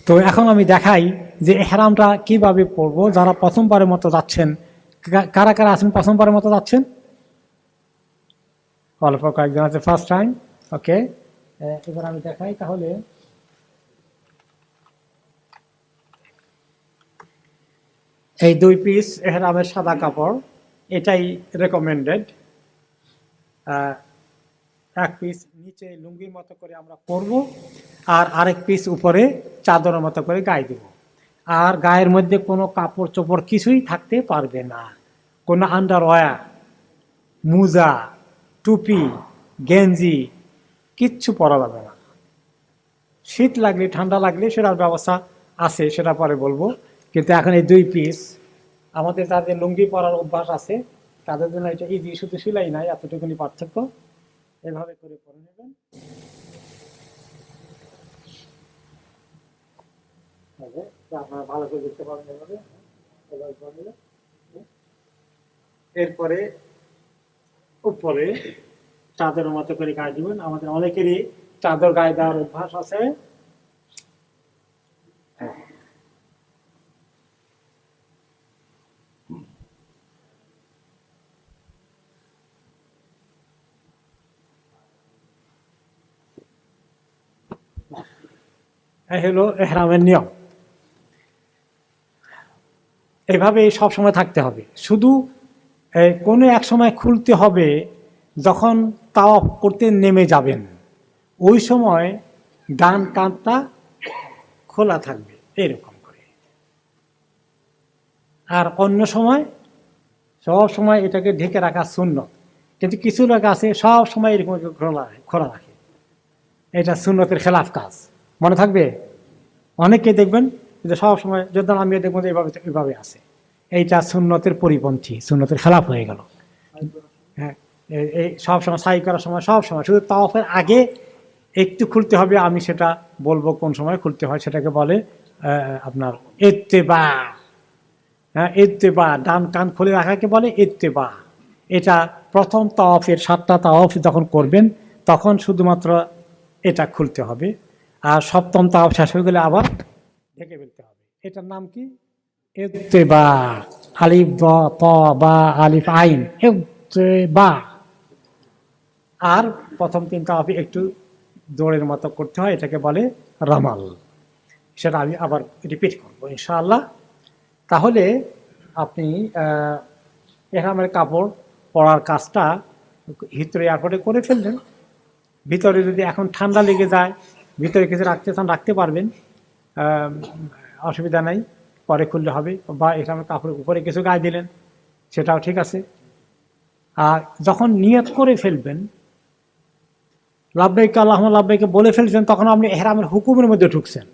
তো এখন আমি দেখাই যে এহরামটা কিভাবে পরবো। যারা প্রথমবারের মতো যাচ্ছেন, কারা কারা আছেন প্রথমবারের মতো যাচ্ছেন? অল্প কয়েকজন আছে ফার্স্ট টাইম। ওকে, এবার আমি দেখাই তাহলে। এই 2 পিস এহরামের সাদা কাপড়, এটাই রেকমেন্ডেড। 1 পিস নিচে লুঙ্গির মতো করে আমরা পরব, আর আরেক পিস উপরে চাদরের মতো করে গায়ে দেব। আর গায়ের মধ্যে কোনো কাপড় চোপড় কিছুই থাকতে পারবে না, কোনো আন্ডারওয়্যার, মোজা, টুপি, গেঞ্জি কিচ্ছু পরা যাবে না। শীত লাগলে ঠান্ডা লাগলে সেটার ব্যবস্থা আছে, সেটা পরে বলবো। কিন্তু এখন এই 2 পিস, আমাদের যাদের লুঙ্গি পরার অভ্যাস আছে তাদের জন্য এটা ইজি, শুধু সেলাই নাই, এতটুকুনি পার্থক্য। এভাবে করে পরে নেবেন। আপনারা ভালো করে দেখতে পাবেন এভাবে। এরপরে উপরে চাদরের মতো করে গায়ে দিবেন। আমাদের অনেকেরই চাদর গায়ে দেওয়ার অভ্যাস আছে। এই হলো এহরামের নিয়ম। এভাবে সবসময় থাকতে হবে। শুধু কোনো এক সময় খুলতে হবে, যখন তাওয়াফ করতে নেমে যাবেন ওই সময় ডান কাঁধটা খোলা থাকবে এরকম করে। আর অন্য সময় সব সময় এটাকে ঢেকে রাখা সুন্নত। কিন্তু কিছু লোক আছে সব সময় এরকম খোলা রাখে, এটা সুন্নতের খেলাফ কাজ। মনে থাকবে, অনেককে দেখবেন যে সব সময়, যদি আমি দেখবো যে এইভাবে আছে, এইটা সুন্নতের পরিপন্থী, সুন্নতের খেলাফ হয়ে গেল। হ্যাঁ, এই সবসময় সাই করার সময় সবসময় শুধু তাওয়াফের আগে একটু খুলতে হবে। আমি সেটা বলবো কোন সময় খুলতে হয়, সেটাকে বলে আপনার ইত্তেবা। হ্যাঁ, ইত্তেবা, ডান কান খুলে রাখাকে বলে ইত্তেবা। এটা প্রথম তাওয়াফের 7টা তাওয়াফ যখন করবেন তখন শুধুমাত্র এটা খুলতে হবে। আর 7ম তাওয়াফ শেষ হয়ে গেলে আবার ঢেকে ফেলতে হবে। এটার নাম কি? ইত্তেবা। আলিফ ত বা আলিফ আইন, ইত্তেবা। আর প্রথম 3 তাওয়াফে একটু দৌড়ের মতো করতে হয়, এটাকে বলে রামাল। সেটা আমি আবার রিপিট করবো ইনশাআল্লাহ। তাহলে আপনি এহরামের কাপড় পরার কাজটা হিথ্রো এয়ারপোর্টে করে ফেললেন। ভিতরে যদি এখন ঠান্ডা লেগে যায়, ভিতরে কিছু রাখতে চান রাখতে পারবেন, অসুবিধা নাই, পরে খুললে হবে। বা এহরামের কাপড়ের উপরে কিছু গায়ে দিলেন, সেটাও ঠিক আছে। আর যখন নিয়ত করে ফেলবেন, লাব্বাইক আল্লাহুম্মা লাব্বাইকে বলে ফেলছেন, তখন আপনি এহরামের হুকুমের মধ্যে ঢুকছেন।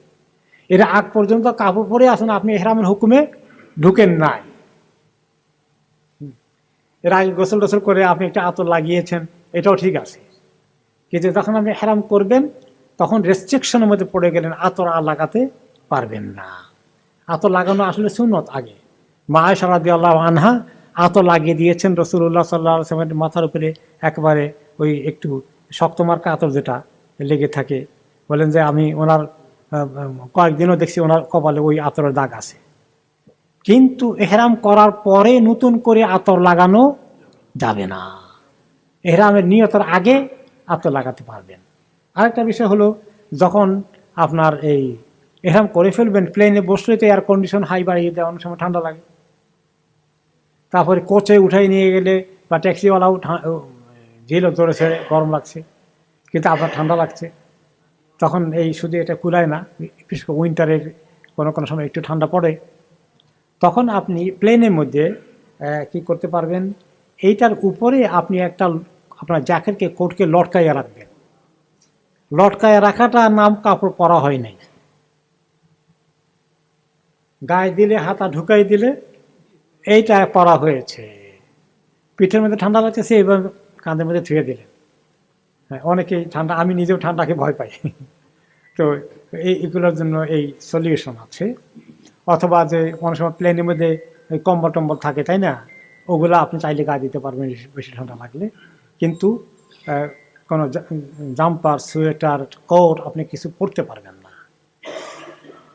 এর আগ পর্যন্ত কাপড় পরে আসুন, আপনি এহরামের হুকুমে ঢুকেন নাই। এর আগে গোসল টোসল করে আপনি একটা আতর লাগিয়েছেন, এটাও ঠিক আছে। কিন্তু যখন আপনি এহরাম করবেন তখন রেস্ট্রিকশনের মধ্যে পড়ে গেলেন, আতর আর লাগাতে পারবেন না। আতর লাগানো আসলে সুন্নত। আগে মা আয়েশা রাদিয়াল্লাহু আনহা আতর লাগিয়ে দিয়েছেন রাসূলুল্লাহ সাল্লাল্লাহু আলাইহি ওয়াসাল্লামের মাথার উপরে, একবারে ওই একটু শক্ত মার্কা আতর যেটা লেগে থাকে। বলেন যে আমি ওনার কয়েকদিনও দেখছি ওনার কপালে ওই আতরের দাগ আছে। কিন্তু এহরাম করার পরে নতুন করে আতর লাগানো যাবে না। এহরামের নিয়তের আগে আতর লাগাতে পারবেন। আরেকটা বিষয় হলো, যখন আপনার এই এহরাম করে ফেলবেন, প্লেনে বসলে তো এয়ার কন্ডিশন হাই বাড়িয়ে দেয়, অনেক সময় ঠান্ডা লাগে। তারপরে কোচে উঠাই নিয়ে গেলে বা ট্যাক্সিওয়ালাও ঝিলও ধরেছে, গরম লাগছে, কিন্তু আপনার ঠান্ডা লাগছে, তখন এই শুধু এটা কুলায় না, বিশেষ করে উইন্টারের কোনো কোনো সময় একটু ঠান্ডা পড়ে, তখন আপনি প্লেনের মধ্যে কি করতে পারবেন, এইটার উপরে আপনি একটা আপনার জ্যাকেটকে কোটকে লটকাইয়া রাখবেন। লটকাইয়া রাখাটা নাম কাপড় পরা হয় নাই। গায়ে দিলে, হাতা ঢুকাই দিলে এইটা পরা হয়েছে। পিঠের মধ্যে ঠান্ডা লাগছে, এইভাবে কাঁধের মধ্যে ধুয়ে দিলেন। হ্যাঁ, অনেকেই ঠান্ডা, আমি নিজেও ঠান্ডাকে ভয় পাই। তো এইগুলোর জন্য এই সলিউশন আছে। অথবা যে অনেক সময় প্লেনের মধ্যে কম্বল টম্বল থাকে, তাই না, ওগুলো আপনি চাইলে গায়ে দিতে পারবেন বেশি ঠান্ডা লাগলে। কিন্তু কোনো জাম্পার, সোয়েটার, কোট আপনি কিছু পরতে পারবেন না।